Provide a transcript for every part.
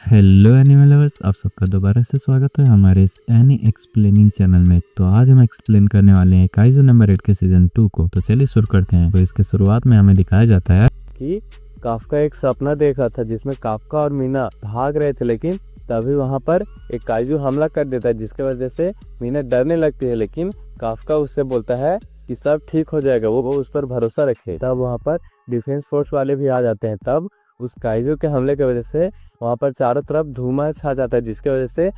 Hello animal lovers, आप सबका दोबारा से स्वागत है हमारे इस एनी एक्सप्लेनिंग चैनल में। तो आज हम एक्सप्लेन करने वाले हैं काइजू नंबर 8 के सीजन 2 को। तो चलिए शुरू करते हैं। तो इसके शुरुआत में हमें दिखाया जाता है कि काफका एक सपना देखा था जिसमें काफका और मीना भाग रहे थे, लेकिन तभी वहां पर एक काइजू हमला कर देता है जिसके वजह से मीना डरने लगती है। लेकिन काफका उससे बोलता है कि सब ठीक हो जाएगा, वो उस पर भरोसा रखे। तब वहां पर डिफेंस फोर्स वाले भी आ जाते हैं। तब उस काइजू के हमले की वजह से वहां पर चारों तरफ धुआं छा जाता है जिसकी वजह से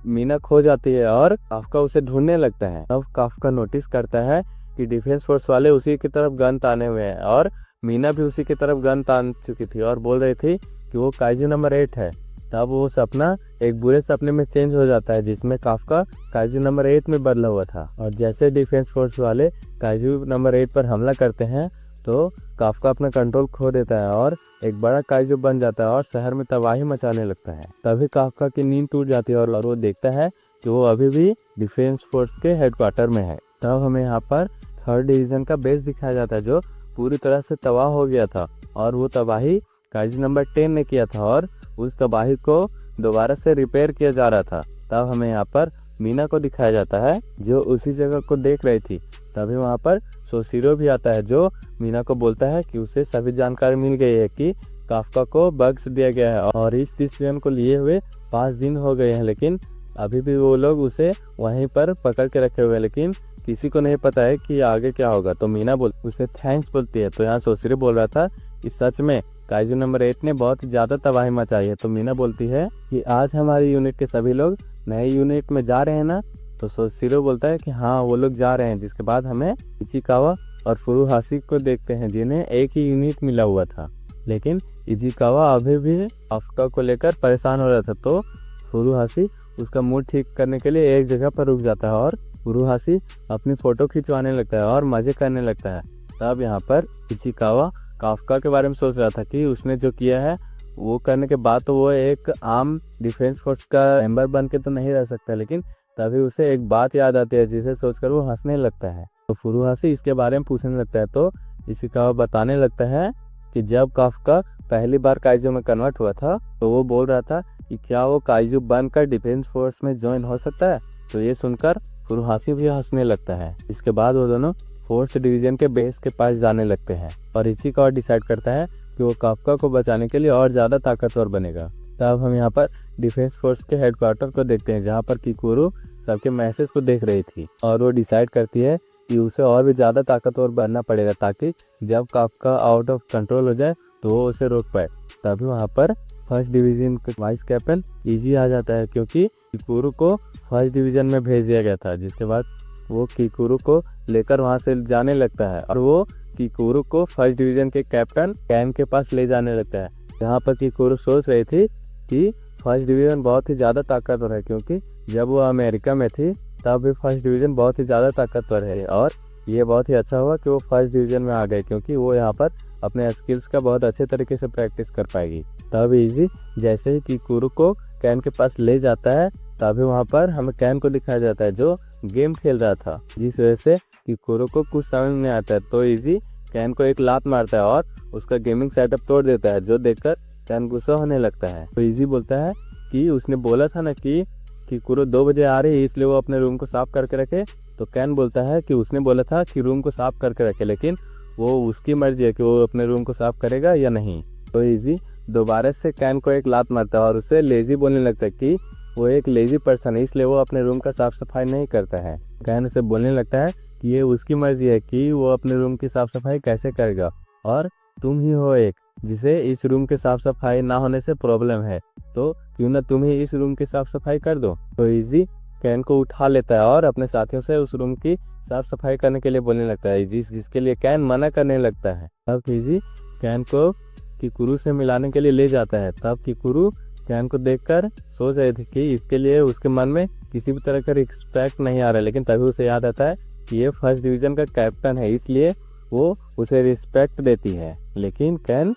मीना खो जाती है और काफका उसे ढूंढने लगता है। तब काफका नोटिस करता है कि डिफेंस फोर्स वाले उसी की तरफ गन ताने हुए हैं और मीना भी उसी की तरफ गन तान चुकी थी और बोल रही थी कि वो काइजू नंबर 8 है। तब वो सपना एक बुरे सपने में चेंज हो जाता है जिसमें काफका काइजू नंबर 8 में बदला हुआ था। और जैसे डिफेंस फोर्स वाले काइजू नंबर 8 पर हमला करते हैं तो काफका अपना कंट्रोल खो देता है और एक बड़ा काइजू बन जाता है और शहर में तबाही मचाने लगता है। तभी काफका की नींद टूट जाती है और वो देखता है कि वो अभी भी डिफेंस फोर्स के हेडक्वार्टर में है। तब हमें यहाँ पर 3rd डिवीजन का बेस दिखाया जाता है जो पूरी तरह से तबाह हो गया था और वो तबाही काइजू नंबर 10 ने किया था और उस तबाही को दोबारा से रिपेयर किया जा रहा था। तब हमें यहाँ पर मीना को दिखाया जाता है जो उसी जगह को देख रही थी। तभी वहाँ पर सोशिरो भी आता है जो मीना को बोलता है कि उसे सभी जानकारी मिल गई है कि काफका को बग्स दिया गया है और इस डिसीजन को लिए हुए 5 दिन हो गए हैं, लेकिन अभी भी वो लोग उसे वहीं पर पकड़ के रखे हुए हैं, लेकिन किसी को नहीं पता है कि आगे क्या होगा। तो मीना उसे थैंक्स बोलती है। तो यहाँ सोशिरो बोल रहा था कि सच में काइजू नंबर 8 ने बहुत ज्यादा तबाही मचाई है। तो मीना बोलती है कि आज हमारी यूनिट के सभी लोग नए यूनिट में जा रहे हैं ना। तो सोशिरो बोलता है कि हाँ वो लोग जा रहे हैं। जिसके बाद हमें इचिकावा और फुरुहाशी को देखते हैं जिन्हें एक ही यूनिट मिला हुआ था, लेकिन इचिकावा अभी भी काफका को लेकर परेशान हो रहा था। तो फुरुहाशी उसका मूड ठीक करने के लिए एक जगह पर रुक जाता है और फुरुहाशी अपनी फोटो खिंचवाने लगता है और मजे करने लगता है। तब यहाँ पर इचिकावा काफका के बारे में सोच रहा था कि उसने जो किया है वो करने के बाद तो वो एक आम डिफेंस फोर्स का मेंबर बन के तो नहीं रह सकता, लेकिन तभी उसे एक बात याद आती है जिसे सोचकर वो हंसने लगता है। तो फुरुहाशी इसके बारे में पूछने लगता है। तो इशिकावा बताने लगता है कि जब काफका पहली बार काइजू में कन्वर्ट हुआ था तो वो बोल रहा था कि क्या वो काइजू बनकर डिफेंस फोर्स में ज्वाइन हो सकता है। तो ये सुनकर फुरुहाशी भी हंसने लगता है। इसके बाद वो दोनों 4th डिवीजन के बेस के पास जाने लगते हैं और इचिकावा डिसाइड करता है कि वो काफका को बचाने के लिए और ज्यादा ताकतवर बनेगा। तब हम यहाँ पर डिफेंस फोर्स के हेडक्वार्टर को देखते हैं जहाँ पर किकुरु सबके मैसेज को देख रही थी और वो डिसाइड करती है कि उसे और भी ज्यादा ताकतवर बनना पड़ेगा ताकि जब काफका आउट ऑफ कंट्रोल हो जाए तो वो उसे रोक पाए। तभी वहाँ पर 1st डिवीजन का वाइस कैप्टन इजी आ जाता है क्योंकि किकुरु को 1st डिवीजन में भेज दिया गया था। जिसके बाद वो किकुरु को लेकर वहां से जाने लगता है और वो किकुरु को 1st डिवीजन के कैप्टन कैन के पास ले जाने लगता है। यहाँ पर किकुरु सोच रही थी कि 1st डिवीजन बहुत ही ज़्यादा ताकतवर है क्योंकि जब वो अमेरिका में थी तब भी 1st डिवीजन बहुत ही ज़्यादा ताकतवर है और ये बहुत ही अच्छा हुआ कि वो 1st डिवीजन में आ गए क्योंकि वो यहाँ पर अपने स्किल्स का बहुत अच्छे तरीके से प्रैक्टिस कर पाएगी। तब इजी जैसे ही किकुरु को कैन के पास ले जाता है तभी वहाँ पर हमें कैन को दिखाया जाता है जो गेम खेल रहा था, जिस वजह से किकुरु को कुछ समझ नहीं आता है। तो इजी कैन को एक लात मारता है और उसका गेमिंग सेटअप तोड़ देता है जो देखकर कैन गुस्सा होने लगता है। तो इजी बोलता है कि उसने बोला था ना कि किकुरु 2 बजे आ रही है इसलिए वो अपने रूम को साफ करके रखे। तो कैन बोलता है कि उसने बोला था कि रूम को साफ करके रखे, लेकिन वो उसकी मर्जी है कि वो अपने रूम को साफ करेगा या नहीं। तो इजी दोबारा से कैन को एक लात मारता है और उसे लेजी बोलने लगता है कि वो एक लेजी पर्सन है इसलिए वो अपने रूम का साफ सफाई नहीं करता है। कैन उसे बोलने लगता है कि ये उसकी मर्जी है कि वो अपने रूम की साफ सफाई कैसे करेगा और तुम ही हो एक जिसे इस रूम के साफ सफाई ना होने से प्रॉब्लम है, तो क्यों ना तुम ही इस रूम की साफ सफाई कर दो। तो इजी कैन को उठा लेता है और अपने साथियों से उस रूम की साफ सफाई करने के लिए बोलने लगता है जिसके लिए कैन मना करने लगता है। तब इजी कैन को किकुरु से मिलाने के लिए ले जाता है। तब किकुरु कैन को देखकर सोच रहे थे कि इसके लिए उसके मन में किसी भी तरह का रिस्पेक्ट नहीं आ रहा है, लेकिन तभी उसे याद आता है कि ये 1st डिवीजन का कैप्टन है इसलिए वो उसे रिस्पेक्ट देती है। लेकिन कैन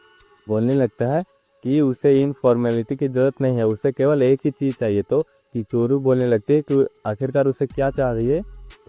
बोलने लगता है कि उसे इन फॉर्मेलिटी की जरूरत नहीं है, उसे केवल एक ही चीज़ चाहिए। तो किकुरु बोलने लगती है कि आखिरकार उसे क्या चाह रही है,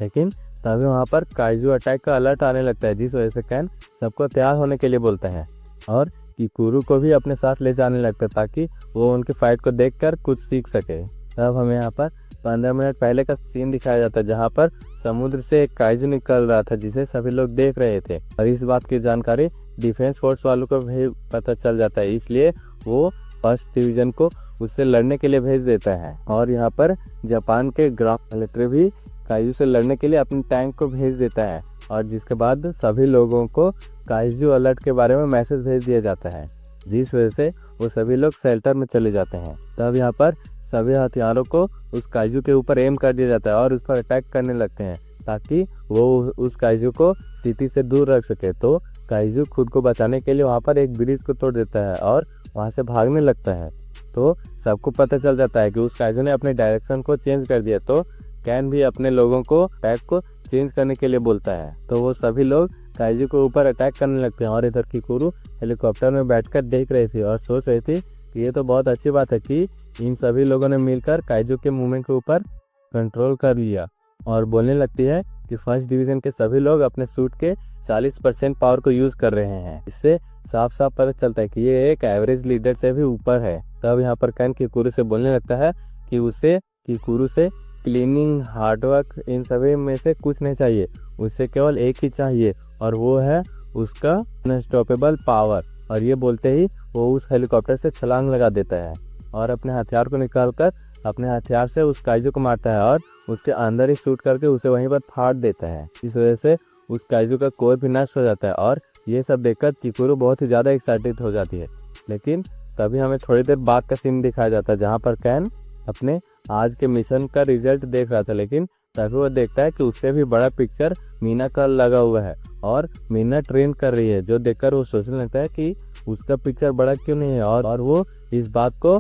लेकिन तभी वहाँ पर काइजू अटैक का अलर्ट आने लगता है जिस वजह से कैन सबको तैयार होने के लिए बोलता है और किकुरु को भी अपने साथ ले जाने लगता है ताकि वो उनकी फाइट को देखकर कुछ सीख सके। तब हमें यहाँ पर 15 मिनट पहले का सीन दिखाया जाता है जहाँ पर समुद्र से एक काइजू निकल रहा था जिसे सभी लोग देख रहे थे और इस बात की जानकारी डिफेंस फोर्स वालों को भी पता चल जाता है, इसलिए वो फर्स्ट डिवीजन को उससे लड़ने के लिए भेज देता है। और यहाँ पर जापान के ग्राफ मिलिट्री भी काइजू से लड़ने के लिए अपने टैंक को भेज देता है और जिसके बाद सभी लोगों को काइजू अलर्ट के बारे में मैसेज भेज दिया जाता है, जिस वजह से वो सभी लोग शेल्टर में चले जाते हैं। तब यहाँ पर सभी हथियारों को उस काइजू के ऊपर एम कर दिया जाता है और उस पर अटैक करने लगते हैं ताकि वो उस काइजू को सिटी से दूर रख सके। तो काइजू खुद को बचाने के लिए वहाँ पर एक ब्रिज को तोड़ देता है और वहाँ से भागने लगता है। तो सबको पता चल जाता है कि उस काइजू ने अपने डायरेक्शन को चेंज कर दिया। तो कैन भी अपने लोगों को पैक को चेंज करने के लिए बोलता है। तो वो सभी लोग काइजू के ऊपर अटैक करने लगते हैं और इधर किकुरु हेलीकॉप्टर में बैठकर देख रही थी और सोच रही थी कि ये तो बहुत अच्छी बात है कि इन सभी लोगों ने मिलकर काइजू के मूवमेंट के ऊपर कंट्रोल कर लिया। और बोलने लगती है कि फर्स्ट डिवीजन के सभी लोग अपने सूट के 40% पावर को यूज कर रहे हैं। इससे साफ साफ पता चलता है कि ये एक एवरेज लीडर से भी ऊपर है। तब यहाँ पर कैन किकुरु से बोलने लगता है कि उसे किकुरु से क्लीनिंग, हार्डवर्क इन सभी में से कुछ नहीं चाहिए, उसे केवल एक ही चाहिए और वो है उसका अनस्टॉपेबल पावर। और ये बोलते ही वो उस हेलीकॉप्टर से छलांग लगा देता है और अपने हथियार को निकालकर अपने हथियार से उस काइजू को मारता है और उसके अंदर ही शूट करके उसे वहीं पर फाड़ देता है। इस वजह से उस काइजू का कोर भी नष्ट हो जाता है और ये सब देखकर किकुरु बहुत ही ज़्यादा एक्साइटेड हो जाती है। लेकिन तभी हमें थोड़ी देर बाद का सीन दिखाया जाता है जहाँ पर कैन अपने आज के मिशन का रिजल्ट देख रहा था, लेकिन तभी वो देखता है कि उससे भी बड़ा पिक्चर मीना का लगा हुआ है और मीना ट्रेन कर रही है, जो देखकर वो सोचने लगता है कि उसका पिक्चर बड़ा क्यों नहीं है और वो इस बात को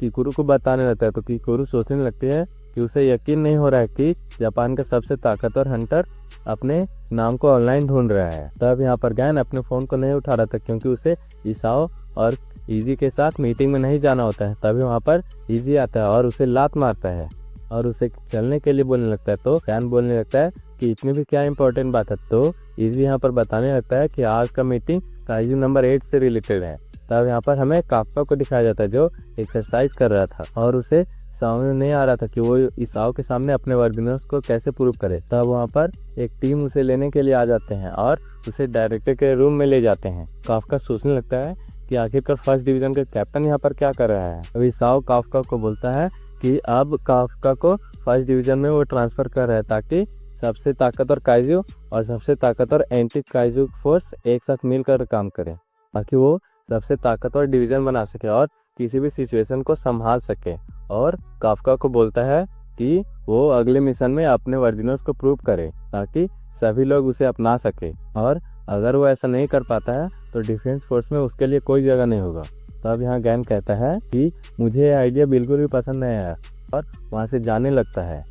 किकुरु को बताने लगता है। तो किकुरु सोचने लगती है कि उसे यकीन नहीं हो रहा है कि जापान का सबसे ताकतवर हंटर अपने नाम को ऑनलाइन ढूंढ रहा है। तब यहाँ पर गैन अपने फ़ोन को नहीं उठा रहा था क्योंकि उसे इसाओ और इजी के साथ मीटिंग में नहीं जाना होता है। तभी वहाँ पर इजी आता है और उसे लात मारता है और उसे चलने के लिए बोलने लगता है। तो गैन बोलने लगता है कि इतनी भी क्या इंपॉर्टेंट बात है। तो इजी यहाँ पर बताने लगता है कि आज का मीटिंग काइजू नंबर 8 से रिलेटेड है। तब यहाँ पर हमें काफ्का को दिखाया जाता है जो एक्सरसाइज कर रहा था और उसे समझ नहीं आ रहा था कि वो इसाओ के सामने अपने वर्बिनर्स को कैसे प्रूव करे। तब वहाँ पर एक टीम उसे लेने के लिए आ जाते हैं और उसे डायरेक्टर के रूम में ले जाते हैं। काफ्का सोचने लगता है कि आखिरकार फर्स्ट डिवीजन का कैप्टन यहाँ पर क्या कर रहा है। अभी इसाओ काफ्का को बोलता है कि अब काफ्का को फर्स्ट डिवीजन में वो ट्रांसफर कर रहा है ताकि सबसे ताकतवर काइजू और सबसे ताकतवर एंटी काइजू फोर्स एक साथ मिलकर काम करे ताकि वो सबसे ताकतवर डिवीजन बना सके और किसी भी सिचुएशन को संभाल सके। और काफ्का को बोलता है कि वो अगले मिशन में अपने वर्जिनर्स को प्रूव करे ताकि सभी लोग उसे अपना सके और अगर वो ऐसा नहीं कर पाता है तो डिफेंस फोर्स में उसके लिए कोई जगह नहीं होगा। तब यहाँ गैन कहता है कि मुझे ये आइडिया बिल्कुल भी पसंद नहीं आया और वहाँ से जाने लगता है।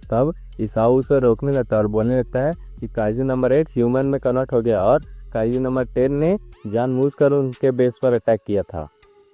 तब इसाओ उसे रोकने लगता है और बोलने लगता है कि काइजू नंबर 8 ह्यूमन में कन्वर्ट हो गया और काइजू नंबर 10 ने जानबूझकर उनके बेस पर अटैक किया था।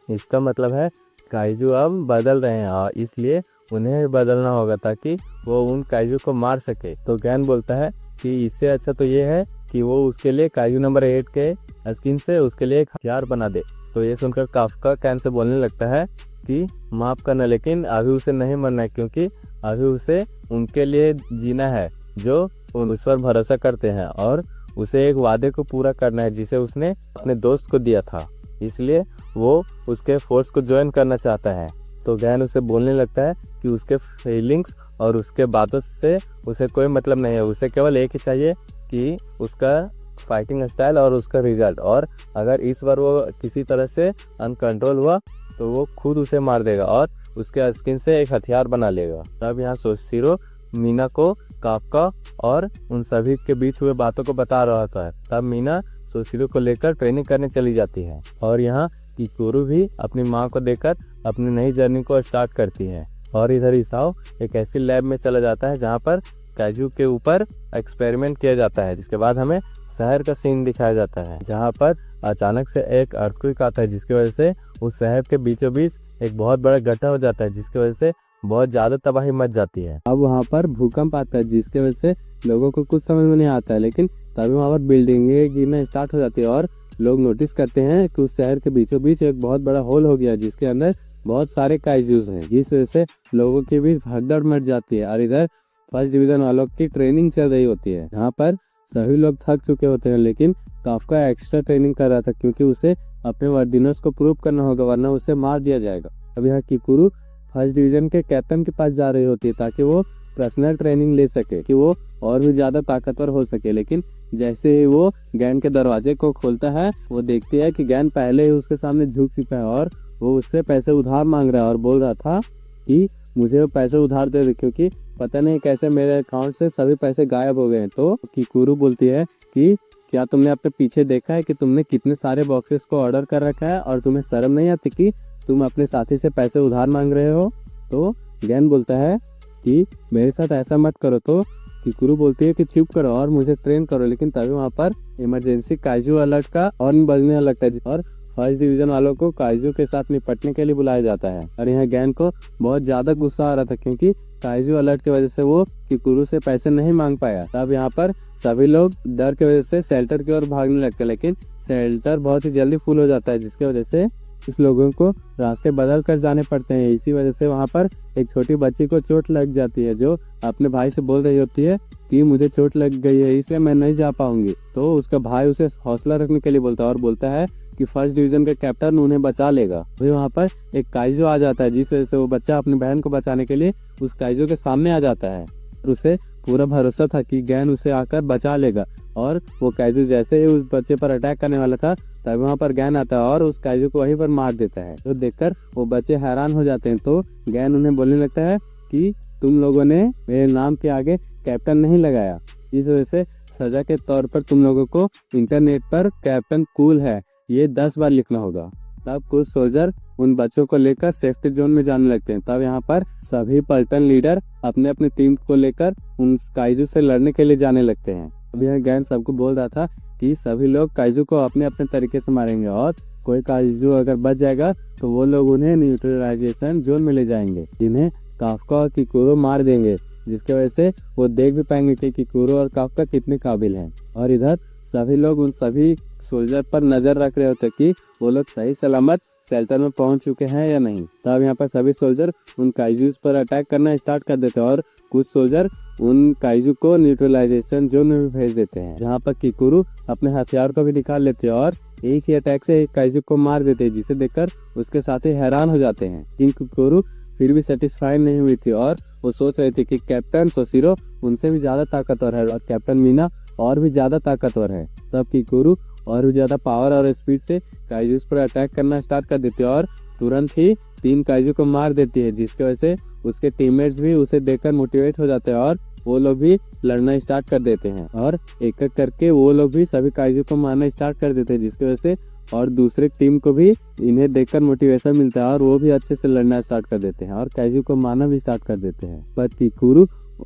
इसका मतलब है काइजू अब बदल रहे हैं और इसलिए उन्हें बदलना होगा ताकि वो उन काइजू को मार सके। तो गैन बोलता है कि इससे अच्छा तो ये है कि वो उसके लिए काइजू नंबर 8 के स्किन से उसके लिए एक हथियार बना दे। तो ये सुनकर काफ्का कैन से बोलने लगता है कि माफ़ करना, लेकिन अभी उसे नहीं मरना है क्योंकि अभी उसे उनके लिए जीना है जो उस पर भरोसा करते हैं और उसे एक वादे को पूरा करना है जिसे उसने अपने दोस्त को दिया था, इसलिए वो उसके फोर्स को ज्वाइन करना चाहता है। तो गैन उसे बोलने लगता है कि उसके फीलिंग्स और उसके बातों से उसे कोई मतलब नहीं है, उसे केवल एक ही चाहिए कि उसका फाइटिंग स्टाइल और उसका रिजल्ट, और अगर इस बार वो किसी तरह से अनकंट्रोल हुआ तो वो खुद उसे मार देगा और उसके स्किन से एक हथियार बना लेगा। तब यहाँ सोशिरो मीना को काफ्का और उन सभी के बीच हुए बातों को बता रहा था। तब मीना सोशिरो को लेकर ट्रेनिंग करने चली जाती है और यहाँ किकुरु भी अपनी माँ को देखकर अपनी नई जर्नी को स्टार्ट करती है। और इधर इसाओ एक ऐसी लैब में चला जाता है जहाँ पर काइजू के ऊपर एक्सपेरिमेंट किया जाता है, जिसके बाद हमें शहर का सीन दिखाया जाता है जहाँ पर अचानक से एक अर्थक्वेक आता है जिसकी वजह से उस शहर के बीचों बीच एक बहुत बड़ा गड्ढा हो जाता है जिसकी वजह से बहुत ज़्यादा तबाही मच जाती है। अब वहाँ पर भूकंप आता है जिसकी वजह से लोगों को कुछ समझ में नहीं आता है, लेकिन तभी वहाँ पर बिल्डिंगें गिरना स्टार्ट हो जाती है और लोग नोटिस करते हैं कि उस शहर के बीचों बीच एक बहुत बड़ा होल हो गया जिसके अंदर बहुत सारे काइजूस हैं, जिस वजह से लोगों के बीच भगदड़ मच जाती है। और इधर फर्स्ट डिवीजन वालों की ट्रेनिंग चल रही होती है, जहाँ पर सभी लोग थक चुके होते हैं, लेकिन काफका एक्स्ट्रा ट्रेनिंग कर रहा था क्योंकि उसे अपने वर्दिनर्स को प्रूव करना होगा, वरना उसे मार दिया जाएगा। अब यहाँ किकुरु फर्स्ट डिवीजन के कैप्टन के पास जा रही होती है ताकि वो पर्सनल ट्रेनिंग ले सके कि वो और भी ज्यादा ताकतवर हो सके। लेकिन जैसे ही वो गैन के दरवाजे को खोलता है, वो देखती है कि गैन पहले ही उसके सामने झुक चुका है और वो उससे पैसे उधार मांग रहा है और बोल रहा था कि मुझे पैसे उधार दे दे क्योंकि पता नहीं कैसे मेरे अकाउंट से सभी पैसे गायब हो गए हैं। तो किकुरु बोलती है कि क्या तुमने अपने पीछे देखा है कि तुमने कितने सारे बॉक्सेस को ऑर्डर कर रखा है और तुम्हें शर्म नहीं आती कि तुम अपने साथी से पैसे उधार मांग रहे हो। तो गैन बोलता है कि मेरे साथ ऐसा मत करो। तो किकुरु बोलती है कि चुप करो और मुझे ट्रेन करो। लेकिन तभी वहाँ पर इमरजेंसी काइजू अलर्ट का हॉर्न बजने लगता है और फर्स्ट डिवीजन वालों को काइजू के साथ निपटने के लिए बुलाया जाता है। और यहाँ गैन को बहुत ज्यादा गुस्सा आ रहा था क्योंकि काइजू अलर्ट की वजह से वो किकुरु से पैसे नहीं मांग पाया। तब यहाँ पर सभी लोग डर की वजह से शेल्टर की ओर भागने लगते हैं, लेकिन शेल्टर बहुत ही जल्दी फुल हो जाता है जिसकी वजह से इस लोगों को रास्ते बदल कर जाने पड़ते हैं। इसी वजह से वहाँ पर एक छोटी बच्ची को चोट लग जाती है जो अपने भाई से बोल रही होती है कि मुझे चोट लग गई है इसलिए मैं नहीं जा पाऊंगी। तो उसका भाई उसे हौसला रखने के लिए बोलता है और बोलता है कि फर्स्ट डिवीजन का कैप्टन उन्हें बचा लेगा। फिर वहाँ पर एक काइजो आ जाता है जिस वजह से वो बच्चा अपनी बहन को बचाने के लिए उस काइजो के सामने आ जाता है। उसे पूरा भरोसा था कि गैन उसे आकर बचा लेगा और वो काइजू जैसे ही उस बच्चे पर अटैक करने वाला था तब वहाँ पर गैन आता है और उस काइजू को वहीं पर मार देता है। तो देखकर वो बच्चे हैरान हो जाते हैं। तो गैन उन्हें बोलने लगता है कि तुम लोगों ने मेरे नाम के आगे कैप्टन नहीं लगाया, इस वजह से सजा के तौर पर तुम लोगों को इंटरनेट पर कैप्टन कूल है ये 10 बार लिखना होगा। तब कुछ सोल्जर उन बच्चों को लेकर सेफ्टी जोन में जाने लगते हैं। तब यहाँ पर सभी पलटन लीडर अपने अपने टीम को लेकर उन काइजू से लड़ने के लिए जाने लगते हैं। अब यह गैन सबको बोल रहा था कि सभी लोग काइजू को अपने अपने तरीके से मारेंगे और कोई काइजू अगर बच जाएगा तो वो लोग उन्हें न्यूट्रलाइजेशन जोन में ले जाएंगे, जिन्हें काफका और किकुरु मार देंगे, जिसके वजह से वो देख भी पाएंगे कि किकुरु और काफका कितने काबिल हैं। और इधर सभी लोग उन सभी सोल्जर पर नजर रख रहे होते कि वो लोग सही सलामत शेल्टर में पहुंच चुके हैं या नहीं। तब यहाँ पर सभी सोल्जर उन काइजूस पर अटैक करना स्टार्ट कर देते हैं और कुछ सोल्जर उन काइजू को न्यूट्रलाइजेशन जोन में भी भेज देते हैं, जहाँ पर किकुरु अपने हथियार को भी निकाल लेते हैं और एक ही अटैक से एक काइजू को मार देते हैं, जिसे देखकर उसके साथी हैरान हो जाते हैं। लेकिन किकुरु फिर भी सेटिस्फाई नहीं हुई थी और वो सोच रहे थे कि कैप्टन सोशिरो उनसे भी ज्यादा ताकतवर है और कैप्टन मीना और भी ज्यादा ताकतवर है। तब किकुरु और भी ज्यादा पावर और स्पीड से काइजूस पर अटैक करना स्टार्ट कर देती है और तुरंत ही 3 काइजू को मार देती है, जिसकी वजह से उसके टीममेट्स भी उसे देखकर मोटिवेट हो जाते हैं और वो लोग भी लड़ना स्टार्ट कर देते हैं और एक एक करके वो लोग भी सभी काइजू को मारना स्टार्ट कर देते हैं, जिसकी वजह से और दूसरे टीम को भी इन्हें देखकर मोटिवेशन मिलता है और वो भी अच्छे से लड़ना स्टार्ट कर देते हैं और काइजू को मारना भी स्टार्ट कर देते हैं। पर किकुरु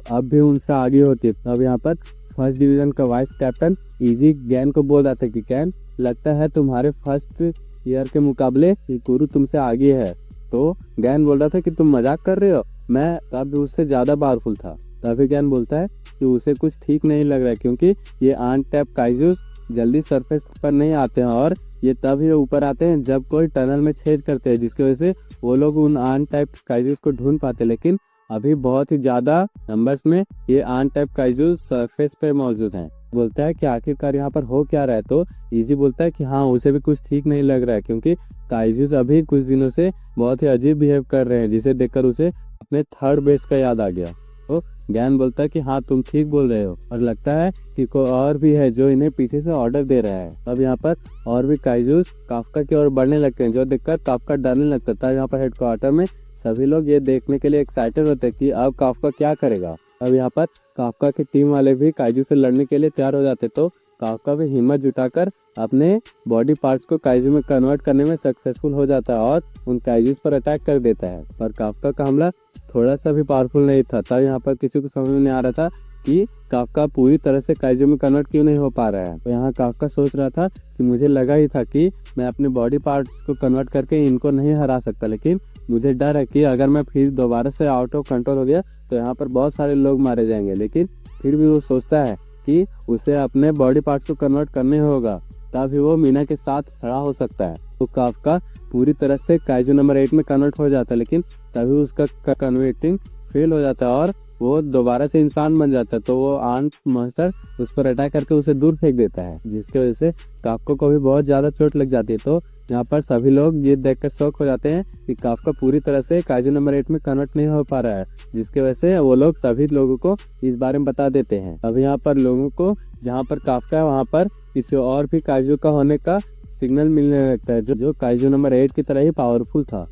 अब भी उनसे आगे होती है। अब यहाँ पर फर्स्ट डिवीजन का वाइस कैप्टन इजी गैन को बोल रहा था कि गैन लगता है तुम्हारे फर्स्ट ईयर के मुकाबले किकुरु तुमसे आगे है। तो गैन बोल रहा था कि तुम मजाक कर रहे हो, मैं तब उससे ज्यादा पावरफुल था। तभी गैन बोलता है कि उसे कुछ ठीक नहीं लग रहा है क्योंकि ये अनटैप काइजूस जल्दी सरफेस पर नहीं आते हैं और ये तभी ऊपर आते हैं जब कोई टनल में छेद करते हैं, जिसकी वजह से वो लोग उन अनटैप काइजूस को ढूंढ पाते। लेकिन अभी बहुत ही ज्यादा नंबर्स में ये अनटैप काइजूस सरफेस पे मौजूद हैं। बोलता है कि आखिरकार यहाँ पर हो क्या रहा है। तो इजी बोलता है कि हाँ उसे भी कुछ ठीक नहीं लग रहा है क्योंकि काइजूस अभी कुछ दिनों से बहुत ही अजीब बिहेव कर रहे हैं, जिसे देखकर उसे अपने थर्ड बेस का याद आ गया। तो ज्ञान बोलता है कि हाँ तुम ठीक बोल रहे हो और लगता है कि कोई और भी है जो इन्हें पीछे से ऑर्डर दे रहा है। अब यहाँ पर और भी काइजूस काफका की ओर बढ़ने लगते हैं, जो देखकर काफका डरने लगता है। यहाँ पर हेडक्वार्टर में सभी लोग ये देखने के लिए एक्साइटेड होते हैं कि अब काफका क्या करेगा। अब यहाँ पर काफका की टीम वाले भी काइजू से लड़ने के लिए तैयार हो जाते, तो काफका भी हिम्मत जुटाकर अपने बॉडी पार्ट्स को काइजू में कन्वर्ट करने में सक्सेसफुल हो जाता है और उन काइजूस पर अटैक कर देता है। पर काफका का हमला थोड़ा सा भी पावरफुल नहीं था। तब यहाँ पर किसी को समझ में नहीं आ रहा था कि काफका पूरी तरह से काइजू में कन्वर्ट क्यों नहीं हो पा रहा है। तो यहाँ काफका सोच रहा था कि मुझे लगा ही था कि मैं अपने बॉडी पार्ट्स को कन्वर्ट करके इनको नहीं हरा सकता, लेकिन मुझे डर है कि अगर मैं फिर दोबारा से आउट ऑफ कंट्रोल हो गया तो यहाँ पर बहुत सारे लोग मारे जाएंगे। लेकिन फिर भी वो सोचता है कि उसे अपने बॉडी पार्ट्स को कन्वर्ट करने होगा तभी वो मीना के साथ खड़ा हो सकता है। तो काफका पूरी तरह से काइजू नंबर 8 में कन्वर्ट हो जाता है, लेकिन तभी उसका कन्वर्टिंग फेल हो जाता है और वो दोबारा से इंसान बन जाता है। तो वो आंट मॉन्स्टर उस पर अटैक करके उसे दूर फेंक देता है, जिसकी वजह से काफका को भी बहुत ज्यादा चोट लग जाती है। तो यहाँ पर सभी लोग ये देखकर शॉक हो जाते हैं कि काफका पूरी तरह से काइजू नंबर 8 में कन्वर्ट नहीं हो पा रहा है, जिसकी वजह से वो लोग सभी लोगों को इस बारे में बता देते हैं। अब यहाँ पर लोगों को जहाँ पर काफका है वहाँ पर किसी और भी काइजू का होने का सिग्नल मिलने लगता है, जो काइजू नंबर 8 की तरह ही पावरफुल था।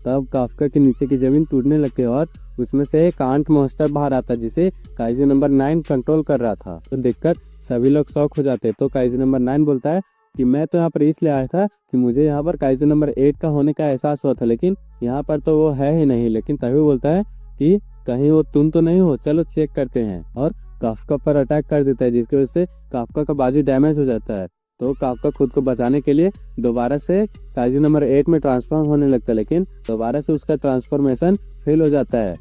तब काफका के नीचे की जमीन टूटने लगती है और उसमें से एक आंट मॉन्स्टर बाहर आता है, जिसे काइजू नंबर 9 कंट्रोल कर रहा था। तो देखकर सभी लोग शॉक हो जाते हैं। तो काइजू नंबर 9 बोलता है कि मैं तो यहाँ पर इसलिए आया था कि मुझे यहाँ पर काइजू नंबर 8 का होने का एहसास हुआ था, लेकिन यहाँ पर तो वो है ही नहीं। लेकिन तभी बोलता है कि कहीं वो तुम तो नहीं हो, चलो चेक करते हैं, और काफका पर अटैक कर देता है, जिसकी वजह से काफका का बाजू डैमेज हो जाता है। तो काफका खुद को बचाने के लिए दोबारा से काइजू नंबर 8 में ट्रांसफॉर्म होने लगता है, लेकिन दोबारा से उसका ट्रांसफॉर्मेशन फेल हो जाता है।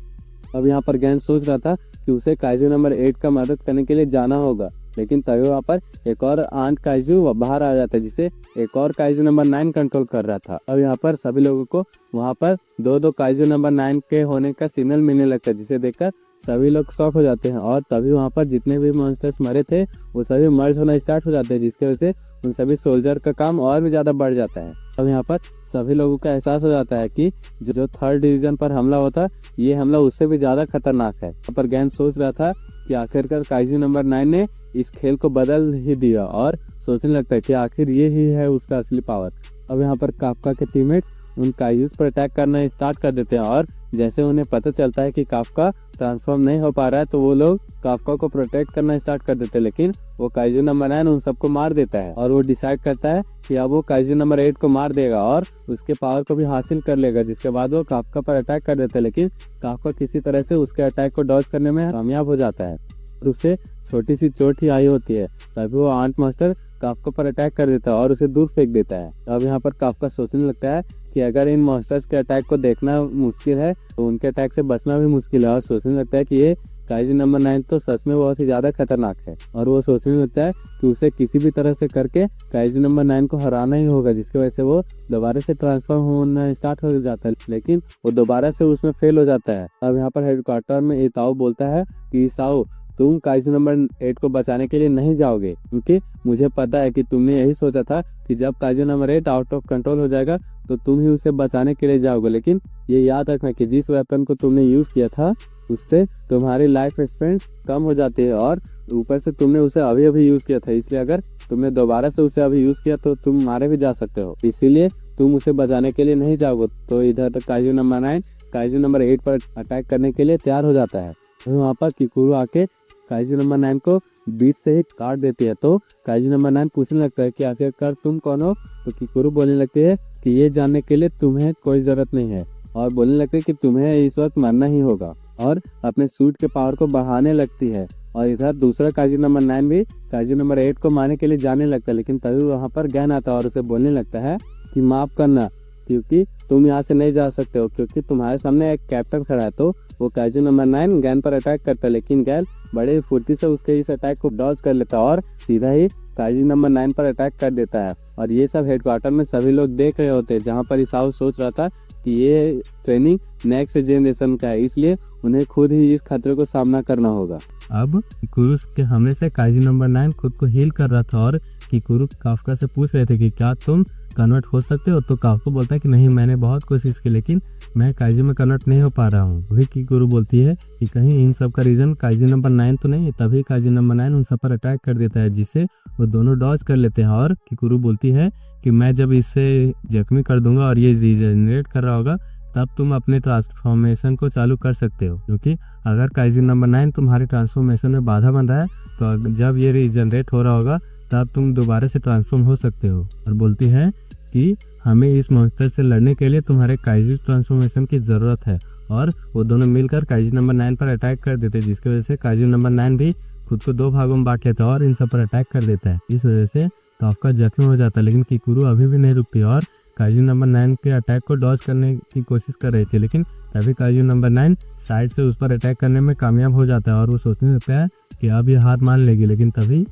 अब यहाँ पर गैन सोच रहा था कि उसे काइजू नंबर 8 का मदद करने के लिए जाना होगा, लेकिन तभी वहाँ पर एक और आंट काइजू बाहर आ जाता है, जिसे एक और काइजू नंबर 9 कंट्रोल कर रहा था। अब यहाँ पर सभी लोगों को वहाँ पर दो काइजू नंबर 9 के होने का सिग्नल मिलने लगता है, जिसे देखकर सभी लोग शॉक हो जाते हैं। और तभी वहाँ पर जितने भी मॉन्स्टर्स मरे थे वो सभी मर्ज होना स्टार्ट हो जाते हैं, जिसकी वजह से उन सभी सोल्जर का काम और भी ज़्यादा बढ़ जाता है। अब यहाँ पर सभी लोगों का एहसास हो जाता है कि जो 3rd डिवीजन पर हमला होता ये हमला उससे भी ज़्यादा खतरनाक है। यहाँ पर गैन सोच रहा था कि आखिरकार काइजू नंबर 9 ने इस खेल को बदल ही दिया, और सोचने लगता है कि आखिर ये ही है उसका असली पावर। अब यहाँ पर काफका के टीममेट्स उन काइजूस पर अटैक करना स्टार्ट कर देते हैं, और जैसे उन्हें पता चलता है कि काफका ट्रांसफॉर्म नहीं हो पा रहा है तो वो लोग काफका को प्रोटेक्ट करना स्टार्ट कर देते हैं। लेकिन वो काइजू नंबर 9 उन सबको मार देता है, और वो डिसाइड करता है कि अब वो काइजू नंबर 8 को मार देगा और उसके पावर को भी हासिल कर लेगा, जिसके बाद वो काफका पर अटैक कर देता है। लेकिन काफका किसी तरह से उसके अटैक को डॉज करने में कामयाब हो जाता है, उसे छोटी सी चोट ही आई होती है। तभी वो आंट मास्टर काफका पर अटैक कर देता है और उसे दूर फेंक देता है। अब यहाँ पर काफका सोचने लगता है कि अगर इन मॉन्स्टर्स के अटैक को देखना मुश्किल है तो उनके अटैक से बचना भी मुश्किल है, और सोचने लगता है कि ये काइजू नंबर 9 तो सच में बहुत ही ज्यादा खतरनाक है। और वो सोचने लगता है कि उसे किसी भी तरह से करके काइजू नंबर 9 को हराना ही होगा, जिसकी वजह से वो दोबारा से ट्रांसफॉर्म होना स्टार्ट हो जाता है, लेकिन वो दोबारा से उसमें फेल हो जाता है। अब यहाँ पर हेडक्वार्टर में इताओ बोलता है कि इसाओ, तुम काइजू नंबर 8 को बचाने के लिए नहीं जाओगे, क्योंकि मुझे पता है कि तुमने यही सोचा था कि जब kaiju number 8 out of control हो जाएगा तो तुम ही उसे बचाने के लिए जाओगे। लेकिन ये याद रखना कि जिस वेपन को तुमने यूज किया था उससे तुम्हारी लाइफ एक्सपेंस कम हो जाती है, और ऊपर से तुमने उसे अभी अभी यूज किया था, इसलिए अगर तुमने दोबारा से उसे अभी यूज किया तो तुम मारे भी जा सकते हो, इसीलिए तुम उसे बचाने के लिए नहीं जाओगे। तो इधर काइजू नंबर 9 काइजू नंबर 8 पर अटैक करने के लिए तैयार हो जाता है। तो वहाँ पर किकुरु आके काइजू नंबर 9 को बीच से ही काट देती है। तो काइजू नंबर 9 पूछने लगता है कि आखिरकार तुम कौन हो। तो किकुरु बोलने लगती है कि ये जानने के लिए तुम्हें कोई जरूरत नहीं है, और बोलने लगती है कि तुम्हें इस वक्त मरना ही होगा, और अपने सूट के पावर को बढ़ाने लगती है। और इधर दूसरा काइजू नंबर 9 भी काइजू नंबर 8 को मारने के लिए जाने लगता है, लेकिन तभी वहाँ पर गैन आता है और उसे बोलने लगता है कि माफ करना, क्योंकि तुम यहाँ से नहीं जा सकते हो, क्योंकि तुम्हारे सामने एक कैप्टन खड़ा है। तो वो काइजू नंबर 9 गैन पर अटैक करता है, लेकिन गैन बड़े फुर्ती से उसके इस अटैक को डॉज कर लेता है और सीधा ही काइजू नंबर 9 पर अटैक कर देता है। और ये सब हेडक्वार्टर में सभी लोग देख रहे होते हैं, जहाँ पर इसाओ सोच रहा था कि ये ट्रेनिंग नेक्स्ट जनरेशन का है, इसलिए उन्हें खुद ही इस खतरे को सामना करना होगा। अब किकुरु के हमले से काइजू नंबर 9 खुद को हील कर रहा था, और किकुरु काफका से पूछ रहे थे कि क्या तुम कन्वर्ट हो सकते हो। तो काफका बोलता है कि नहीं, मैंने बहुत कोशिश की, लेकिन मैं काइजू में कन्वर्ट नहीं हो पा रहा हूँ। वही किकुरु बोलती है कि कहीं इन सब का रीजन काइजू नंबर 9 तो नहीं है। तभी काइजू नंबर 9 उन सब पर अटैक कर देता है, जिससे वो दोनों डॉज कर लेते हैं। और किकुरु बोलती है कि मैं जब इसे जख्मी कर दूंगा और ये रीजनरेट कर रहा होगा तब तुम अपने ट्रांसफॉर्मेशन को चालू कर सकते हो, क्योंकि अगर काइजू नंबर 9 तुम्हारे ट्रांसफॉर्मेशन में बाधा बन रहा है तो जब ये रीजनरेट हो रहा होगा तब तुम दोबारा से ट्रांसफॉर्म हो सकते हो। और बोलती है कि हमें इस मॉन्स्टर से लड़ने के लिए तुम्हारे काइजू ट्रांसफॉर्मेशन की ज़रूरत है। और वो दोनों मिलकर काइजू नंबर 9 पर अटैक कर देते हैं, जिसकी वजह से काइजू नंबर 9 भी खुद को 2 भागों में बांट लेता है और इन सब पर अटैक कर देता है। इस वजह से काफका जख्मी हो जाता है, लेकिन किकुरु अभी भी नहीं रुकती और काइजू नंबर 9 के अटैक को डॉज करने की कोशिश कर रही थी। लेकिन तभी काइजू नंबर 9 साइड से उस पर अटैक करने में कामयाब हो जाता है और वो सोचने लगता है कि अब ये हार मान लेगी। लेकिन तभी